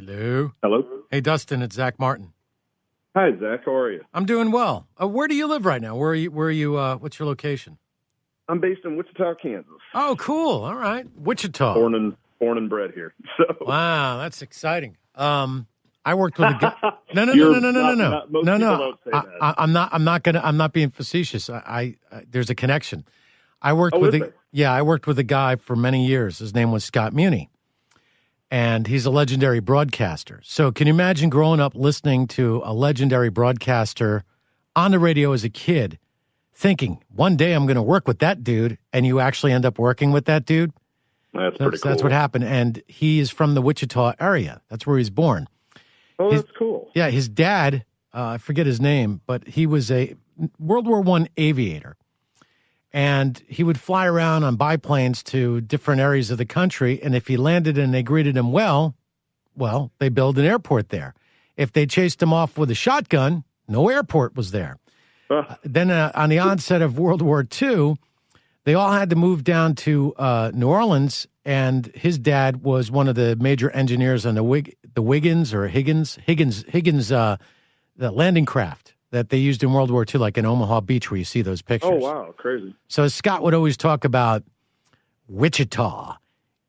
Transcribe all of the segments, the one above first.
Hello. Hello. Hey, Dustin, it's Zach Martin. Hi, Zach. How are you? I'm doing well. Where do you live right now? Where are you, what's your location? I'm based in Wichita, Kansas. Oh, cool. All right. Wichita. Born and bred here. So. Wow, that's exciting. I worked with a guy. No. Most people don't say that. I'm not being facetious. There's a connection. I worked I worked with a guy for many years. His name was Scott Muni. And he's a legendary broadcaster. So can you imagine growing up listening to a legendary broadcaster on the radio as a kid, thinking, one day I'm going to work with that dude, and you actually end up working with that dude? That's pretty cool. That's what happened. And he is from the Wichita area. That's where he's born. Oh, that's cool. Yeah, his dad, I forget his name, but he was a World War I aviator. And he would fly around on biplanes to different areas of the country. And if he landed and they greeted him well, they built an airport there. If they chased him off with a shotgun, no airport was there. Then on the onset of World War II, they all had to move down to New Orleans. And his dad was one of the major engineers on the Higgins, the landing craft that they used in World War II, like in Omaha Beach, where you see those pictures. Oh, wow. Crazy. So Scott would always talk about Wichita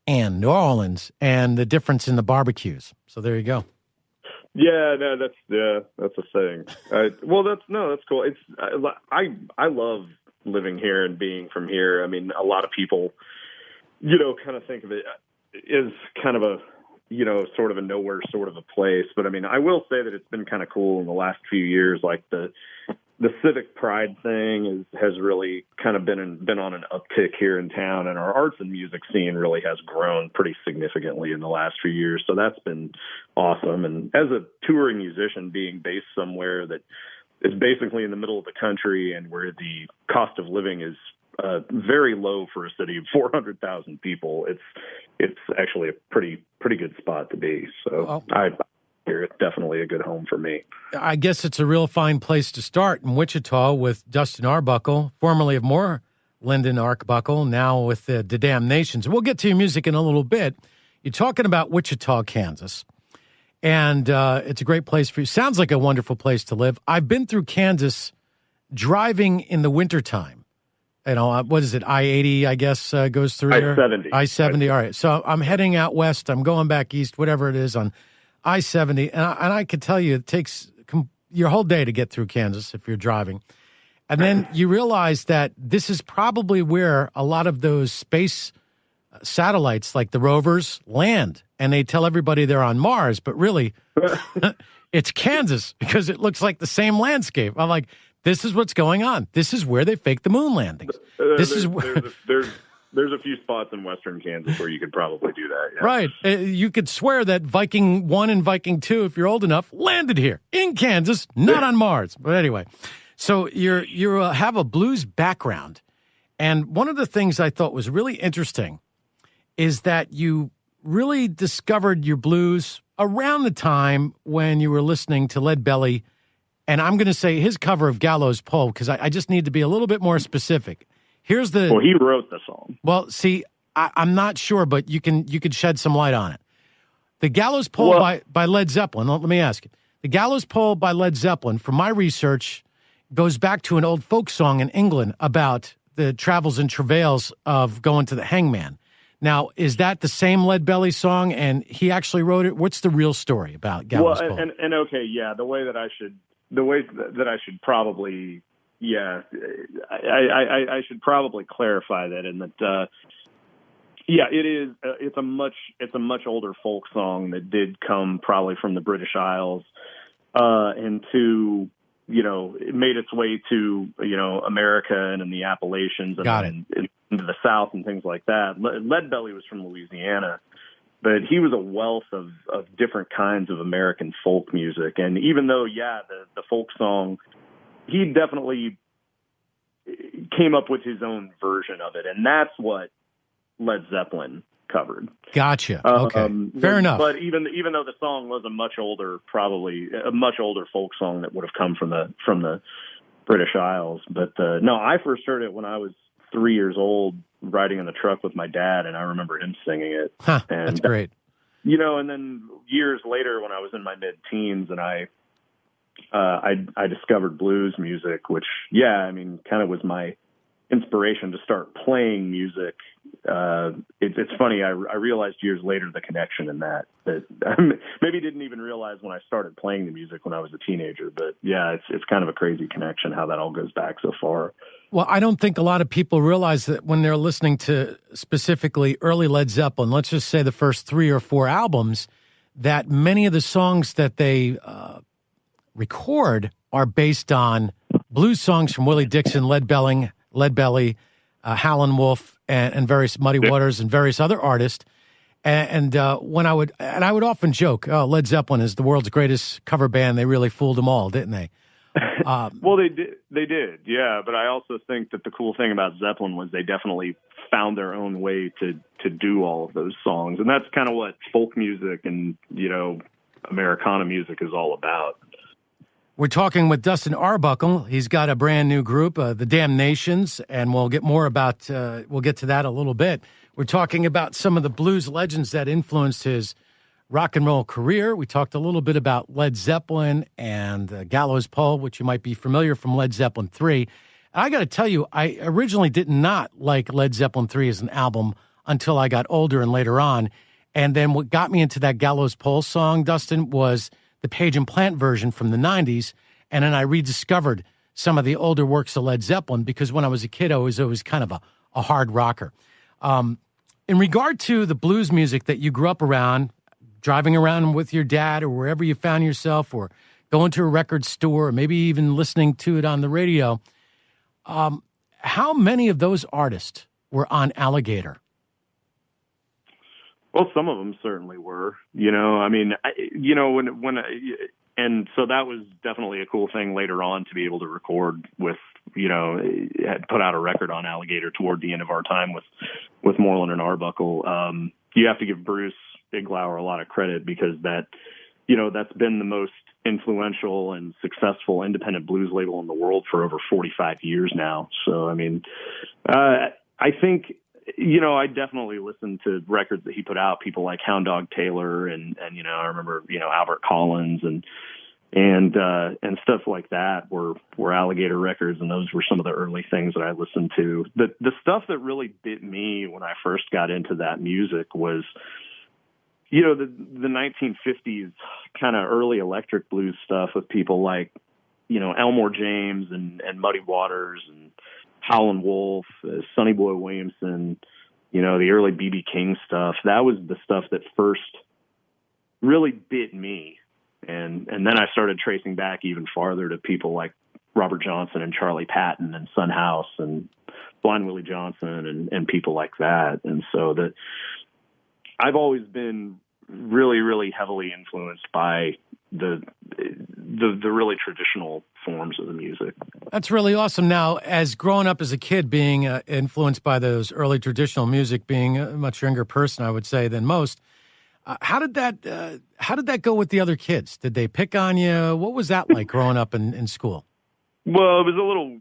and New Orleans and the difference in the barbecues. So there you go. Yeah, no, that's a thing. That's cool. I love living here and being from here. I mean, a lot of people, kind of think of it as kind of a, sort of a nowhere sort of a place. But I mean, I will say that it's been kind of cool in the last few years. Like the civic pride thing has really kind of been on an uptick here in town, and our arts and music scene really has grown pretty significantly in the last few years. So that's been awesome. And as a touring musician, being based somewhere that is basically in the middle of the country and where the cost of living is very low for a city of 400,000 people, it's actually a pretty good spot to be. So I hear it's definitely a good home for me. I guess it's a real fine place to start in Wichita with Dustin Arbuckle, formerly of Lyndon Arbuckle, now with the Damnations. We'll get to your music in a little bit. You're talking about Wichita, Kansas, and it's a great place for you. Sounds like a wonderful place to live. I've been through Kansas driving in the wintertime. What is it? I-80, I guess, goes through there? I-70. I-70, all right. So I'm heading out west. I'm going back east, whatever it is, on I-70. And I could tell you it takes your whole day to get through Kansas if you're driving. And then you realize that this is probably where a lot of those space satellites, like the rovers, land. And they tell everybody they're on Mars, but really, it's Kansas because it looks like the same landscape. I'm like, this is what's going on. This is where they fake the moon landings. There's a few spots in western Kansas where you could probably do that. Yeah. Right. You could swear that Viking 1 and Viking 2, if you're old enough, landed here in Kansas, not on Mars. But anyway, so you have a blues background. And one of the things I thought was really interesting is that you really discovered your blues around the time when you were listening to Lead Belly. And I'm going to say his cover of Gallows Pole, because I just need to be a little bit more specific. Well, he wrote the song. Well, see, I'm not sure, but you could shed some light on it. The Gallows Pole by Led Zeppelin, let me ask you. The Gallows Pole by Led Zeppelin, from my research, goes back to an old folk song in England about the travels and travails of going to the hangman. Now, is that the same Lead Belly song, and he actually wrote it? What's the real story about Gallows Pole? And okay, yeah, the way that I should probably, I should probably clarify that in that, it is. It's a much older folk song that did come probably from the British Isles, and it made its way to America and in the Appalachians and into the South and things like that. Lead Belly was from Louisiana. But he was a wealth of different kinds of American folk music. And even though, the folk song, he definitely came up with his own version of it. And that's what Led Zeppelin covered. Gotcha. Okay. Fair enough. But even though the song was a much older folk song that would have come from the British Isles. But no, I first heard it when I was 3 years old, riding in the truck with my dad, and I remember him singing it. That's great. And then years later when I was in my mid-teens and I discovered blues music, which, kind of was my inspiration to start playing music. It's funny. I realized years later the connection in that maybe didn't even realize when I started playing the music when I was a teenager. But yeah, it's kind of a crazy connection how that all goes back so far. Well, I don't think a lot of people realize that when they're listening to specifically early Led Zeppelin, let's just say the first 3 or 4 albums, that many of the songs that they record are based on blues songs from Willie Dixon, Leadbelly, Howlin' Wolf, and various Muddy Waters and various other artists. And when I would often joke, "Oh, Led Zeppelin is the world's greatest cover band. They really fooled them all, didn't they?" Well, they did, yeah. But I also think that the cool thing about Zeppelin was they definitely found their own way to do all of those songs, and that's kind of what folk music and Americana music is all about. We're talking with Dustin Arbuckle. He's got a brand new group, the Damnations, and we'll get more about, we'll get to that a little bit. We're talking about some of the blues legends that influenced his rock and roll career. We talked a little bit about Led Zeppelin and Gallows Pole, which you might be familiar from Led Zeppelin 3. And I got to tell you, I originally did not like Led Zeppelin 3 as an album until I got older and later on. And then what got me into that Gallows Pole song, Dustin, was the Page and Plant version from the 90s, and then I rediscovered some of the older works of Led Zeppelin because when I was a kid, I was always kind of a hard rocker. In regard to the blues music that you grew up around, driving around with your dad or wherever you found yourself or going to a record store or maybe even listening to it on the radio, how many of those artists were on Alligator? Well, some of them certainly were, and so that was definitely a cool thing later on to be able to record with, had put out a record on Alligator toward the end of our time with Moreland and Arbuckle. You have to give Bruce Iglauer a lot of credit because that's been the most influential and successful independent blues label in the world for over 45 years now. So, I think, I definitely listened to records that he put out, people like Hound Dog Taylor and I remember, Albert Collins and stuff like that were Alligator records. And those were some of the early things that I listened to. The stuff that really bit me when I first got into that music was, the 1950s kind of early electric blues stuff with people like, Elmore James and Muddy Waters and Howlin' Wolf, Sonny Boy Williamson, the early B.B. King stuff. That was the stuff that first really bit me. And then I started tracing back even farther to people like Robert Johnson and Charlie Patton and Son House and Blind Willie Johnson and people like that. And so I've always been really, really heavily influenced by the really traditional forms of the music. That's really awesome. Now, as growing up as a kid, being influenced by those early traditional music, being a much younger person, I would say, than most, how did that go with the other kids? Did they pick on you? What was that like growing up in school? Well, it was a little,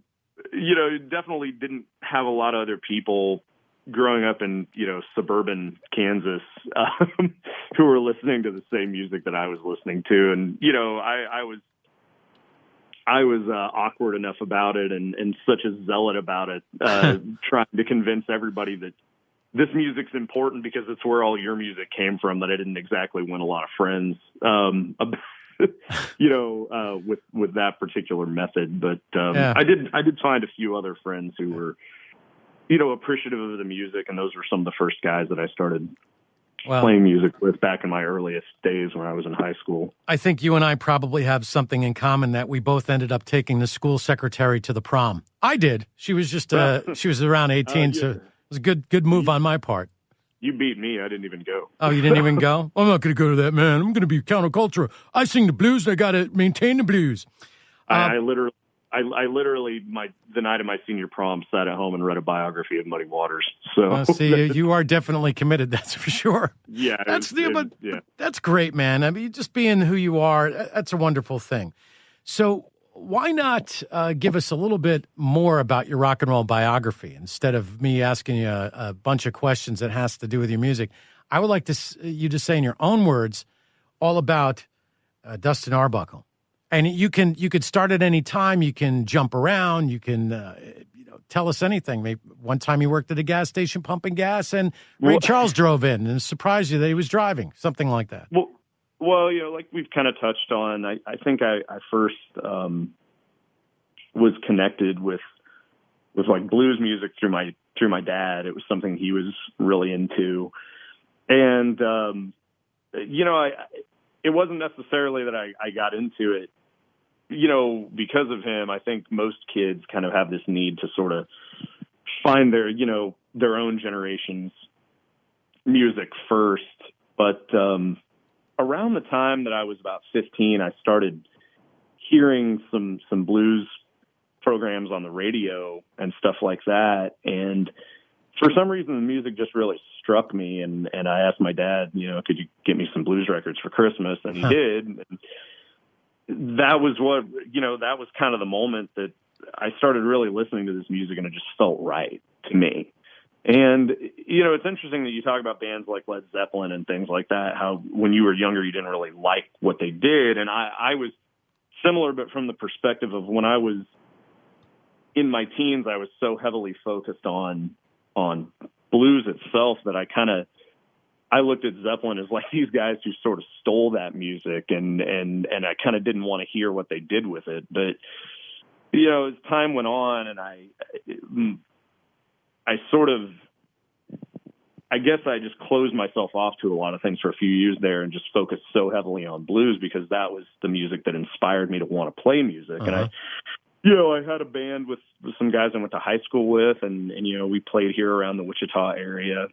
definitely didn't have a lot of other people growing up in, suburban Kansas who were listening to the same music that I was listening to. And, I was awkward enough about it and such a zealot about it, trying to convince everybody that this music's important because it's where all your music came from, that I didn't exactly win a lot of friends, with that particular method. But yeah. I did find a few other friends who were, appreciative of the music, and those were some of the first guys that I started playing music with back in my earliest days when I was in high school. I think you and I probably have something in common, that we both ended up taking the school secretary to the prom. I did. She was just she was around 18, so it was a good move on my part. You beat me. I didn't even go. Oh, you didn't even go? I'm not going to go to that, man. I'm going to be countercultural. I sing the blues. I got to maintain the blues. I literally, the night of my senior prom, sat at home and read a biography of Muddy Waters. So see, you are definitely committed. That's for sure. Yeah, that's great, man. I mean, just being who you are, that's a wonderful thing. So why not give us a little bit more about your rock and roll biography instead of me asking you a bunch of questions that has to do with your music? I would like you to say in your own words all about Dustin Arbuckle. And you could start at any time. You can jump around. You can tell us anything. Maybe one time he worked at a gas station pumping gas, and Ray Charles drove in and surprised you that he was driving, something like that. Well, like we've kind of touched on, I think I first was connected with like blues music through my dad. It was something he was really into, and it wasn't necessarily that I got into it, because of him. I think most kids kind of have this need to sort of find their own generation's music first. But around the time that I was about 15, I started hearing some blues programs on the radio and stuff like that. And for some reason, the music just really struck me. And I asked my dad, could you get me some blues records for Christmas? And he did. And that was that was kind of the moment that I started really listening to this music, and it just felt right to me. And, it's interesting that you talk about bands like Led Zeppelin and things like that, how when you were younger, you didn't really like what they did. And I was similar, but from the perspective of when I was in my teens, I was so heavily focused on blues itself that I looked at Zeppelin as like these guys who sort of stole that music, and I kind of didn't want to hear what they did with it. But, as time went on, and I guess I just closed myself off to a lot of things for a few years there and just focused so heavily on blues because that was the music that inspired me to want to play music. Uh-huh. And I had a band with some guys I went to high school with, and we played here around the Wichita area.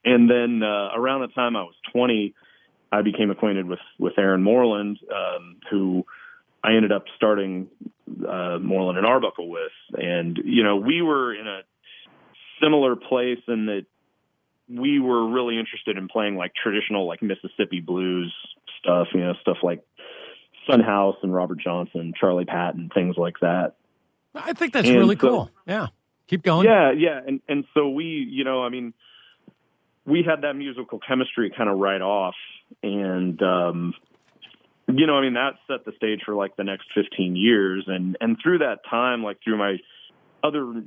And then around the time I was 20, I became acquainted with Aaron Moreland, who I ended up starting Moreland and Arbuckle with. And, we were in a similar place in that we were really interested in playing like traditional, like Mississippi blues stuff, stuff like Son House and Robert Johnson, Charlie Patton, things like that. I think that's really cool. Yeah. Keep going. Yeah. And so we, we had that musical chemistry kind of right off. And, that set the stage for like the next 15 years. And through that time, like through my other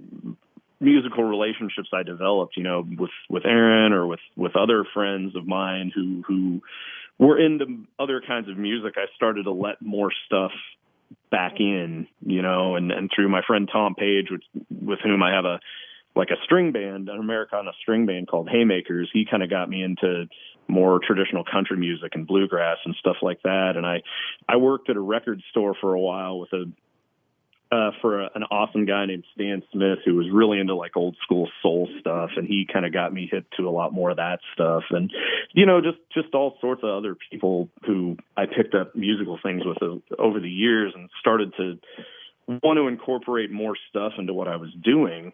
musical relationships I developed, with Aaron or with other friends of mine who were into other kinds of music, I started to let more stuff back in, and through my friend Tom Page, with whom I have a string band, an Americana string band called Haymakers. He kind of got me into more traditional country music and bluegrass and stuff like that. And I worked at a record store for a while with an awesome guy named Stan Smith, who was really into like old school soul stuff. And he kind of got me hip to a lot more of that stuff. And, just all sorts of other people who I picked up musical things with over the years and started to want to incorporate more stuff into what I was doing.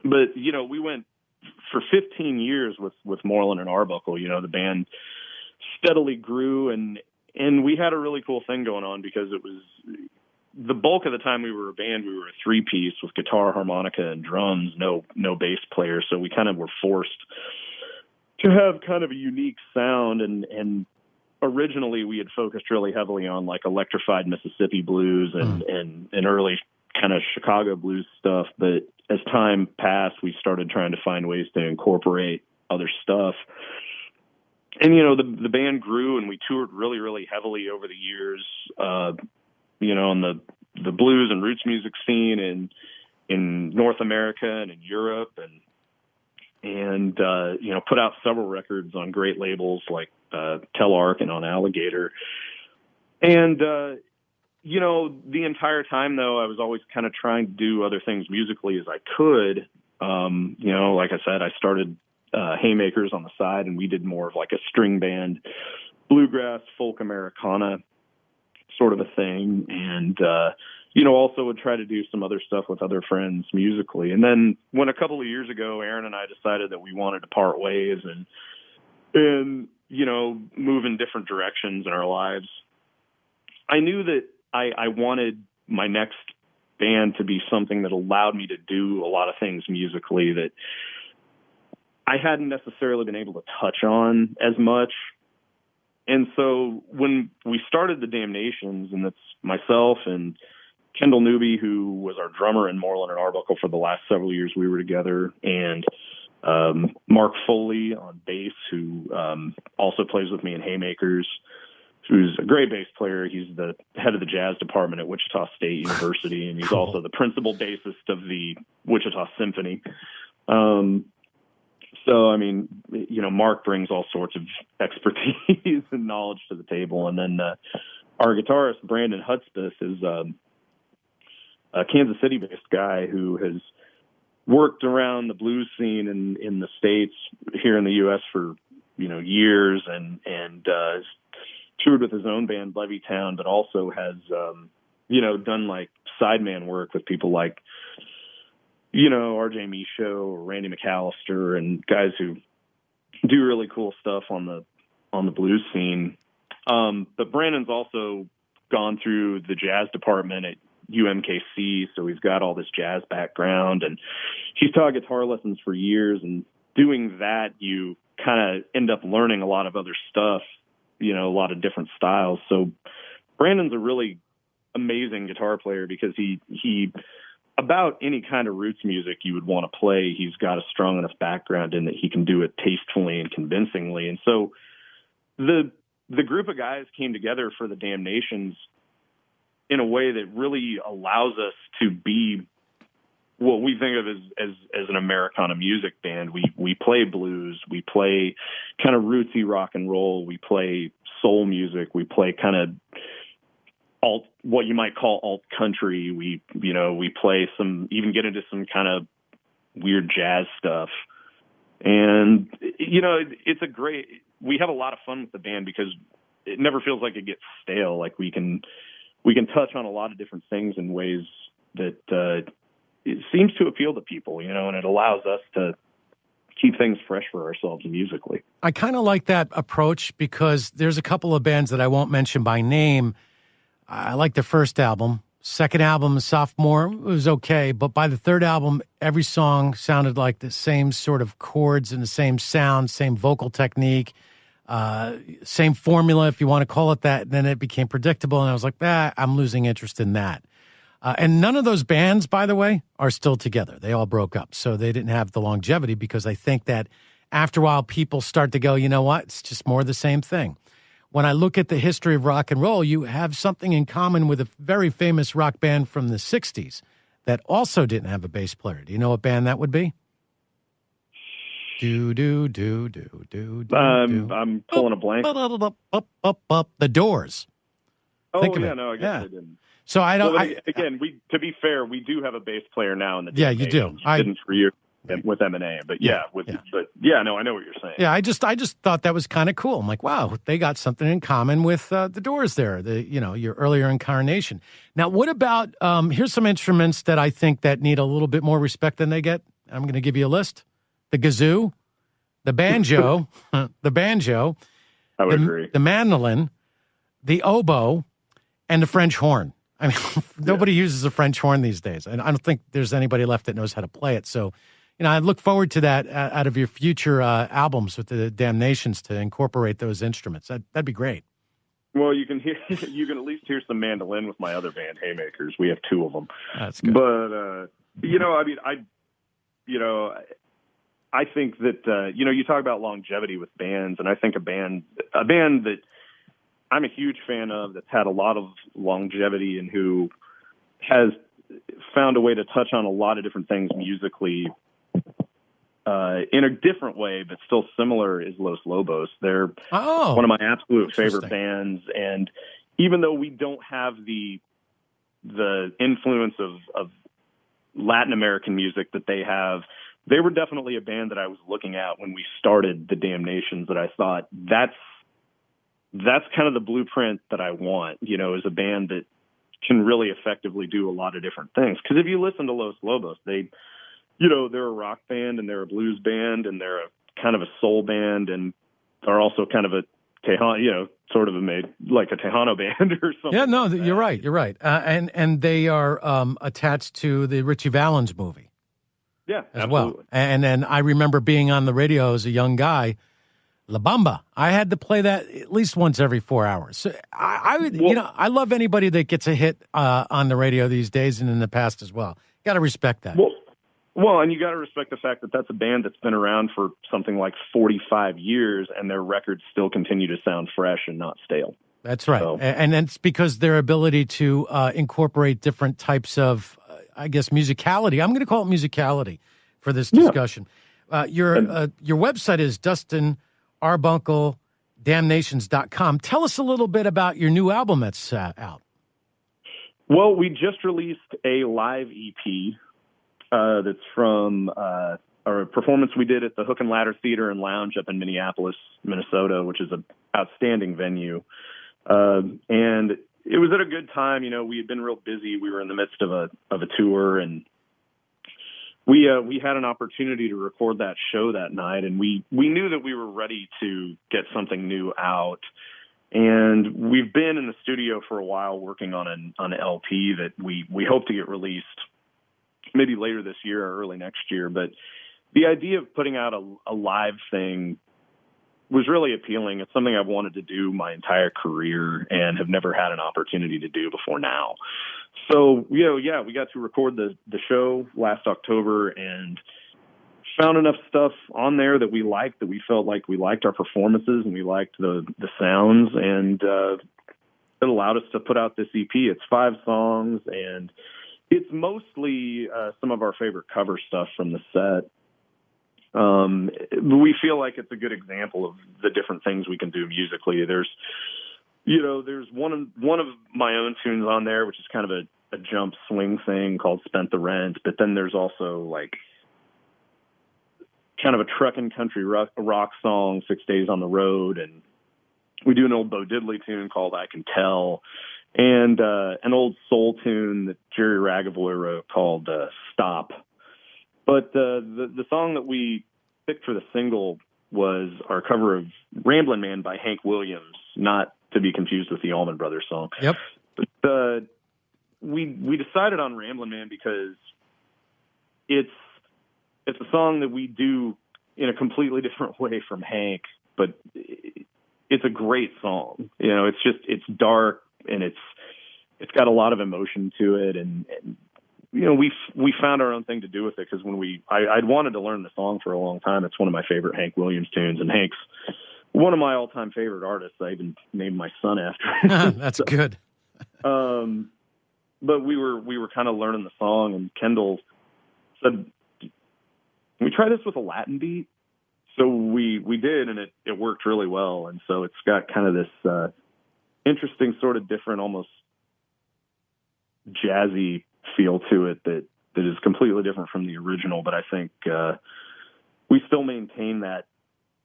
But, we went for 15 years with Moreland and Arbuckle. The band steadily grew, and we had a really cool thing going on because it was the bulk of the time we were a band, we were a three-piece with guitar, harmonica, and drums, no bass player. So we kind of were forced to have kind of a unique sound. And originally we had focused really heavily on like electrified Mississippi blues and early kind of Chicago blues stuff. But as time passed, we started trying to find ways to incorporate other stuff. And, the band grew and we toured really, really heavily over the years, on the blues and roots music scene in North America and in Europe and put out several records on great labels like Telarc and on Alligator. And, the entire time, though, I was always kind of trying to do other things musically as I could. Like I said, I started Haymakers on the side, and we did more of like a string band, bluegrass, folk Americana sort of a thing. And, also would try to do some other stuff with other friends musically. And then when a couple of years ago, Aaron and I decided that we wanted to part ways and move in different directions in our lives, I knew that I wanted my next band to be something that allowed me to do a lot of things musically that I hadn't necessarily been able to touch on as much. And so when we started the Damnations, and it's myself and Kendall Newby, who was our drummer in Moreland and Arbuckle for the last several years we were together, and Mark Foley on bass, who also plays with me in Haymakers, who's a great bass player. He's the head of the jazz department at Wichita State University, and he's also the principal bassist of the Wichita Symphony. So, I mean, Mark brings all sorts of expertise and knowledge to the table. And then our guitarist, Brandon Hudspeth, is a Kansas City-based guy who has worked around the blues scene in the States, here in the U.S. for, years, and toured with his own band, Levittown, but also has, done like sideman work with people like, RJ Michaud or Randy McAllister, and guys who do really cool stuff on the blues scene. But Brandon's also gone through the jazz department at UMKC, so he's got all this jazz background, and he's taught guitar lessons for years. And doing that, you kind of end up learning a lot of other stuff, a lot of different styles. So Brandon's a really amazing guitar player because he about any kind of roots music you would want to play, he's got a strong enough background in that he can do it tastefully and convincingly. And so the group of guys came together for the Damnations in a way that really allows us to be what we think of as an Americana music band. We play blues, we play kind of rootsy rock and roll, we play soul music, we play kind of what you might call alt country. We play even get into some kind of weird jazz stuff. And, we have a lot of fun with the band because it never feels like it gets stale. Like we can touch on a lot of different things in ways that it seems to appeal to people, and it allows us to keep things fresh for ourselves musically. I kind of like that approach because there's a couple of bands that I won't mention by name. I like the first album. Second album, sophomore, it was okay. But by the third album, every song sounded like the same sort of chords and the same sound, same vocal technique, same formula, if you want to call it that. And then it became predictable, and I was like, I'm losing interest in that. And none of those bands, by the way, are still together. They all broke up. So they didn't have the longevity because I think that after a while, people start to go, you know what? It's just more of the same thing. When I look at the history of rock and roll, you have something in common with a very famous rock band from the 60s that also didn't have a bass player. Do you know what band that would be? I'm pulling a blank. The Doors. Oh, Think of yeah, it. no, I guess I didn't. So I don't. To be fair, we do have a bass player now in the. Yeah, you do. I didn't for years with M&A, but I know what you're saying. Yeah, I just thought that was kind of cool. I'm like, wow, they got something in common with the Doors there. Your earlier incarnation. Now, what about? Here's some instruments that I think that need a little bit more respect than they get. I'm going to give you a list: the kazoo, the banjo, I would agree. The mandolin, the oboe, and the French horn. I mean, nobody uses a French horn these days, and I don't think there's anybody left that knows how to play it. So, I look forward to that out of your future albums with the Damnations to incorporate those instruments. That'd be great. Well, you can at least hear some mandolin with my other band, Haymakers. We have two of them. That's good. But I think that you talk about longevity with bands, and I think a band that I'm a huge fan of that's had a lot of longevity and who has found a way to touch on a lot of different things musically in a different way, but still similar, is Los Lobos. They're one of my absolute favorite bands. And even though we don't have the influence of Latin American music that they have, they were definitely a band that I was looking at when we started the Damnations that I thought that's kind of the blueprint that I want, is a band that can really effectively do a lot of different things. Because if you listen to Los Lobos, they're a rock band and they're a blues band and they're a kind of a soul band and are also kind of a Tejano, sort of like a Tejano band or something. Yeah, no, you're right. You're right. And they are attached to the Richie Valens movie. Yeah, as absolutely. well. And then I remember being on the radio as a young guy, La Bamba. I had to play that at least once every 4 hours. So I would, I love anybody that gets a hit on the radio these days and in the past as well. Got to respect that. Well, and you got to respect the fact that that's a band that's been around for something like 45 years, and their records still continue to sound fresh and not stale. That's right. So, and it's because their ability to incorporate different types of, I guess, musicality. I'm going to call it musicality for this discussion. Your website is Dustin Arbuckle, Damnations.com. Tell us a little bit about your new album that's out. Well, we just released a live EP that's from a performance we did at the Hook and Ladder Theater and Lounge up in Minneapolis, Minnesota, which is an outstanding venue. And it was at a good time. We had been real busy. We were in the midst of a tour, and we had an opportunity to record that show that night, and we knew that we were ready to get something new out. And we've been in the studio for a while working on an LP that we hope to get released maybe later this year or early next year. But the idea of putting out a live thing was really appealing. It's something I've wanted to do my entire career and have never had an opportunity to do before now. So, we got to record the show last October and found enough stuff on there that we liked, that we felt like we liked our performances and we liked the sounds, and it allowed us to put out this EP. It's 5 songs, and it's mostly some of our favorite cover stuff from the set. We feel like it's a good example of the different things we can do musically. There's one of my own tunes on there, which is kind of a jump swing thing called Spent the Rent. But then there's also like kind of a truck and country rock song, 6 Days on the Road. And we do an old Bo Diddley tune called I Can Tell, and an old soul tune that Jerry Ragavoy wrote called Stop. But the song that we picked for the single was our cover of Ramblin' Man by Hank Williams, not to be confused with the Allman Brothers song. Yep. But we decided on Ramblin' Man because it's a song that we do in a completely different way from Hank, but it's a great song. It's dark, and it's got a lot of emotion to it, and we found our own thing to do with it, because when I'd wanted to learn the song for a long time. It's one of my favorite Hank Williams tunes, and Hank's one of my all-time favorite artists. I even named my son after him. That's good. But we were kind of learning the song, and Kendall said, "Can we try this with a Latin beat?" So we did, and it worked really well. And so it's got kind of this interesting, sort of different, almost jazzy feel to it that is completely different from the original. But I think we still maintain that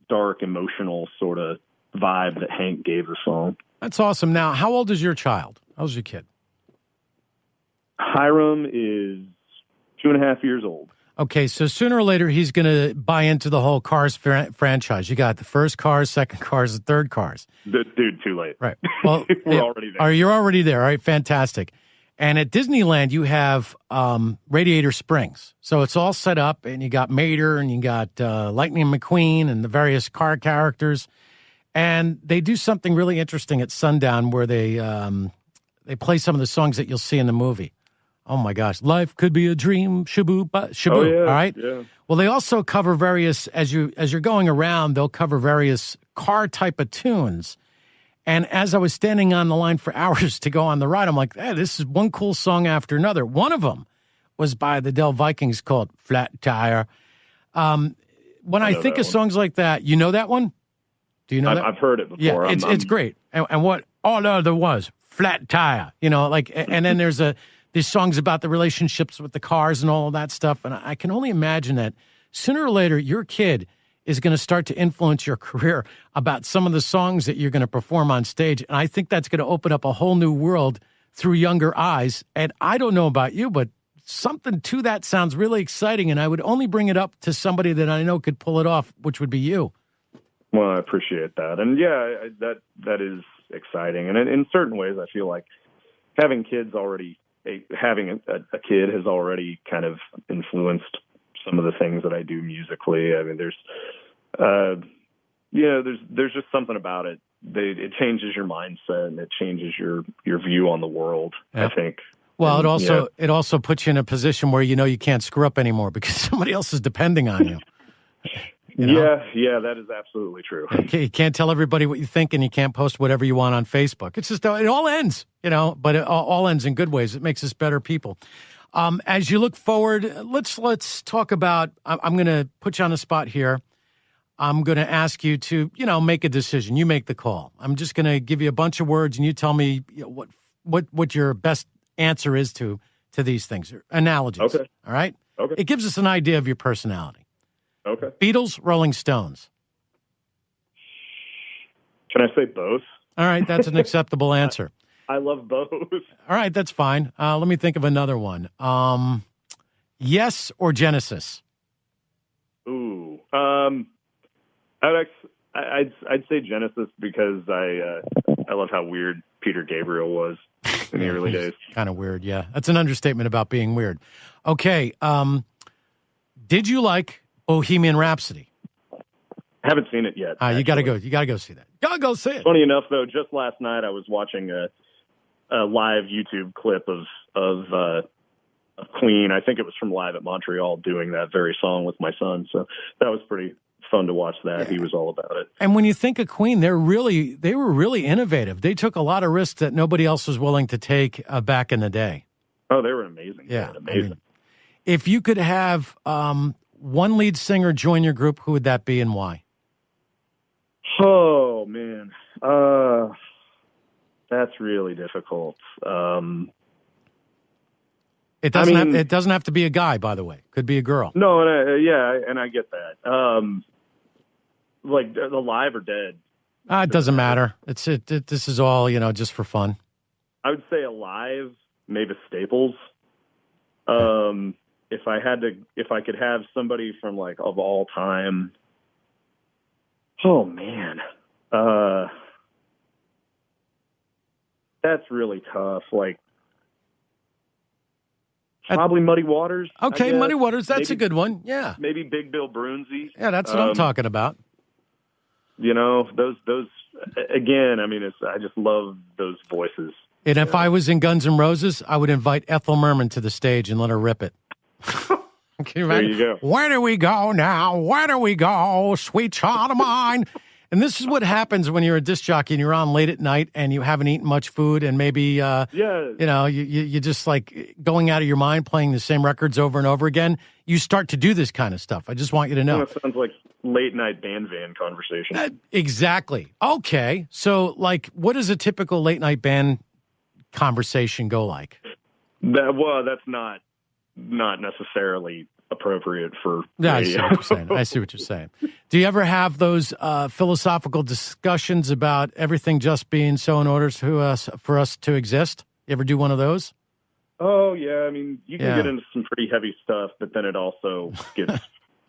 dark, emotional sort of vibe that Hank gave the song. That's awesome. Now, how old is your child? How's your kid? Hiram is 2.5 years old. Okay, so sooner or later, he's going to buy into the whole Cars franchise. You got the first Cars, second Cars, the third Cars. Dude, too late. Right. Well, we're already there. You're already there. All right, fantastic. And at Disneyland, you have Radiator Springs. So it's all set up, and you got Mater, and you got Lightning McQueen, and the various car characters. And they do something really interesting at sundown where they play some of the songs that you'll see in the movie. Oh, my gosh. Life could be a dream, shaboo, shaboo, oh, yeah, all right? Yeah. Well, they also cover various, as you're going around, they'll cover various car type of tunes. And as I was standing on the line for hours to go on the ride, I'm like, hey, this is one cool song after another. One of them was by the Del Vikings called Flat Tire. When I think of songs like that, you know that one? Do you know that? I've heard it before. Yeah, it's great. And what all there was, Flat Tire, and then there's these songs about the relationships with the cars and all of that stuff. And I can only imagine that sooner or later, your kid is going to start to influence your career about some of the songs that you're going to perform on stage. And I think that's going to open up a whole new world through younger eyes. And I don't know about you, but something to that sounds really exciting. And I would only bring it up to somebody that I know could pull it off, which would be you. Well, I appreciate that. And yeah, that is exciting. And in certain ways, I feel like having a kid has already kind of influenced some of the things that I do musically. I mean, there's just something about it. It changes your mindset and it changes your view on the world, I think. Well, it also puts you in a position where you can't screw up anymore because somebody else is depending on you. Yeah, that is absolutely true. You can't tell everybody what you think, and you can't post whatever you want on Facebook. It's just, it all ends, but it all ends in good ways. It makes us better people. As you look forward, let's talk about, I'm going to put you on the spot here. I'm going to ask you to, make a decision. You make the call. I'm just going to give you a bunch of words, and you tell me what your best answer is to these things, analogies. Okay. All right? Okay. It gives us an idea of your personality. Okay. Beatles, Rolling Stones. Can I say both? All right, that's an acceptable answer. I love both. All right, that's fine. Let me think of another one. Yes or Genesis? Ooh. I'd say Genesis because I love how weird Peter Gabriel was in the early days. Kind of weird, yeah. That's an understatement about being weird. Okay, did you like Bohemian Rhapsody? Haven't seen it yet. You got to go. You got to go see that. Got to go see it. Funny enough, though, just last night I was watching a live YouTube clip of Queen. I think it was from Live at Montreal doing that very song with my son. So that was pretty fun to watch that. Yeah. He was all about it. And when you think of Queen, they were really innovative. They took a lot of risks that nobody else was willing to take back in the day. Oh, they were amazing. Yeah, amazing. I mean, if you could have one lead singer join your group, who would that be and why? Oh, man. That's really difficult. It doesn't have to be a guy, by the way. Could be a girl. No, and I get that. Like alive or dead? It doesn't matter. This is all, just for fun. I would say alive, Mavis Staples. If I could have somebody from like of all time. Oh man. That's really tough. Like probably Muddy Waters. Okay, Muddy Waters, that's a good one. Yeah. Maybe Big Bill Broonzy. Yeah, that's what I'm talking about. Those again, I mean, I just love those voices. And if I was in Guns N' Roses, I would invite Ethel Merman to the stage and let her rip it. There you go. Where do we go now? Where do we go? Sweet child of mine. And this is what happens when you're a disc jockey and you're on late at night and you haven't eaten much food and maybe, you just like going out of your mind playing the same records over and over again. You start to do this kind of stuff. I just want you to know. That sounds like late night band van conversation. Exactly. Okay. So like, what does a typical late night band conversation go like? That's not necessarily appropriate for radio. I see what you're saying. Do you ever have those philosophical discussions about everything just being so in order for us to exist? You ever do one of those? Oh yeah, I mean you can get into some pretty heavy stuff, but then it also gets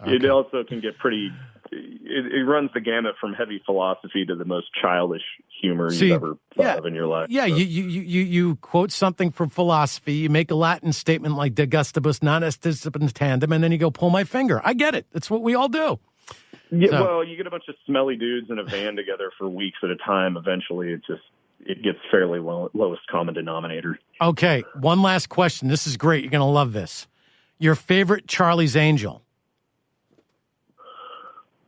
okay. It also can get pretty. It runs the gamut from heavy philosophy to the most childish humor you've ever thought of in your life. Yeah, so. You quote something from philosophy, you make a Latin statement like de gustibus non est disciplinum tandem, and then you go, pull my finger. I get it. It's what we all do. Yeah, well, you get a bunch of smelly dudes in a van together for weeks at a time. Eventually, it gets fairly lowest common denominator. Okay, one last question. This is great. You're going to love this. Your favorite Charlie's Angel?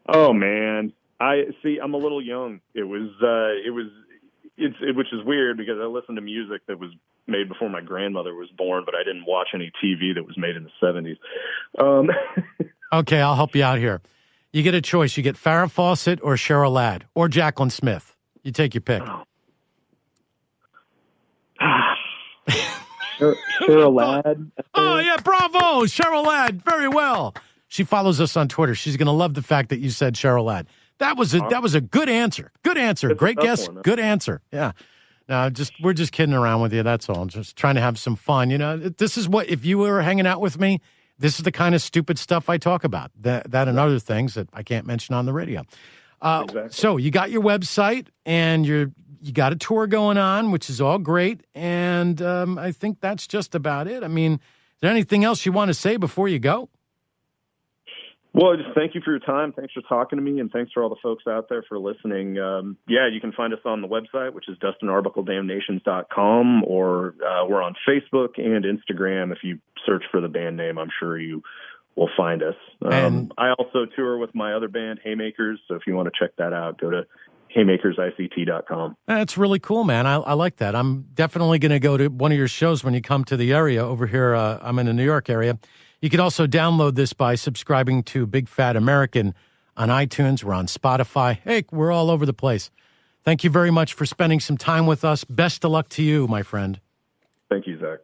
Oh man, I'm a little young. Which is weird because I listened to music that was made before my grandmother was born, but I didn't watch any TV that was made in the 70s. Okay, I'll help you out here. You get a choice. You get Farrah Fawcett or Cheryl Ladd or Jacqueline Smith. You take your pick. Cheryl Ladd. Oh yeah, bravo, Cheryl Ladd. Very well. She follows us on Twitter. She's going to love the fact that you said Cheryl Ladd. That was a good answer. Good answer. Great guess. Good answer. Yeah. No, we're just kidding around with you. That's all. Just trying to have some fun. This is what, if you were hanging out with me, this is the kind of stupid stuff I talk about. That and other things that I can't mention on the radio. Exactly. So you got your website and you got a tour going on, which is all great. And I think that's just about it. I mean, is there anything else you want to say before you go? Well, just thank you for your time. Thanks for talking to me, and thanks for all the folks out there for listening. You can find us on the website, which is DustinArbuckleDamnations.com, or we're on Facebook and Instagram. If you search for the band name, I'm sure you will find us. I also tour with my other band, Haymakers, so if you want to check that out, go to HaymakersICT.com. That's really cool, man. I like that. I'm definitely going to go to one of your shows when you come to the area over here. I'm in the New York area. You can also download this by subscribing to Big Fat American on iTunes. We're on Spotify. Hey, we're all over the place. Thank you very much for spending some time with us. Best of luck to you, my friend. Thank you, Zach.